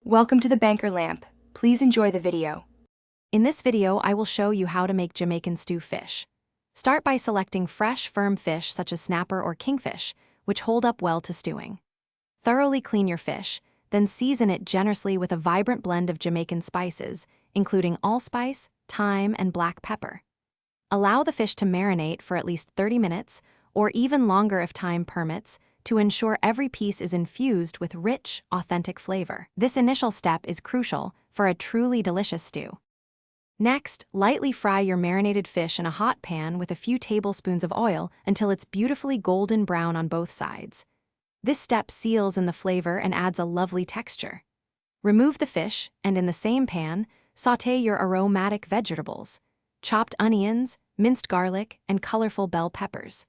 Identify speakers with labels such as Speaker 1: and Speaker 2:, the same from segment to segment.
Speaker 1: Welcome to the Banker Lamp. Please enjoy the video.
Speaker 2: In this video, I will show you how to make Jamaican stew fish. Start by selecting fresh, firm fish such as snapper or kingfish, which hold up well to stewing. Thoroughly clean your fish, then season it generously with a vibrant blend of Jamaican spices, including allspice, thyme, and black pepper. Allow the fish to marinate for at least 30 minutes, or even longer if time permits, to ensure every piece is infused with rich, authentic flavor. This initial step is crucial for a truly delicious stew. Next, lightly fry your marinated fish in a hot pan with a few tablespoons of oil until it's beautifully golden brown on both sides. This step seals in the flavor and adds a lovely texture. Remove the fish, and in the same pan, sauté your aromatic vegetables: chopped onions, minced garlic, and colorful bell peppers.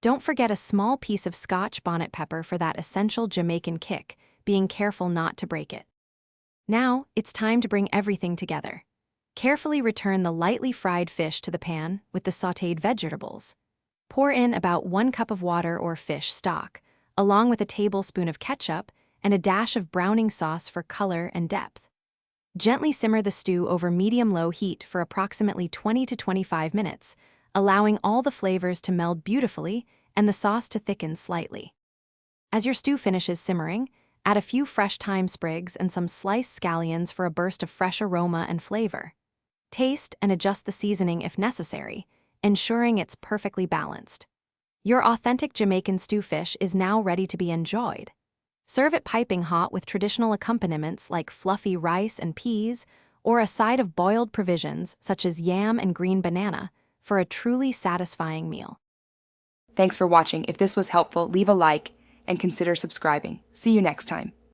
Speaker 2: Don't forget a small piece of Scotch bonnet pepper for that essential Jamaican kick, being careful not to break it. Now, it's time to bring everything together. Carefully return the lightly fried fish to the pan with the sautéed vegetables. Pour in about 1 cup of water or fish stock, along with a tablespoon of ketchup and a dash of browning sauce for color and depth. Gently simmer the stew over medium-low heat for approximately 20 to 25 minutes, allowing all the flavors to meld beautifully and the sauce to thicken slightly. As your stew finishes simmering, add a few fresh thyme sprigs and some sliced scallions for a burst of fresh aroma and flavor. Taste and adjust the seasoning if necessary, ensuring it's perfectly balanced. Your authentic Jamaican stew fish is now ready to be enjoyed. Serve it piping hot with traditional accompaniments like fluffy rice and peas, or a side of boiled provisions such as yam and green banana, for a truly satisfying meal.
Speaker 1: Thanks for watching. If this was helpful, leave a like and consider subscribing. See you next time.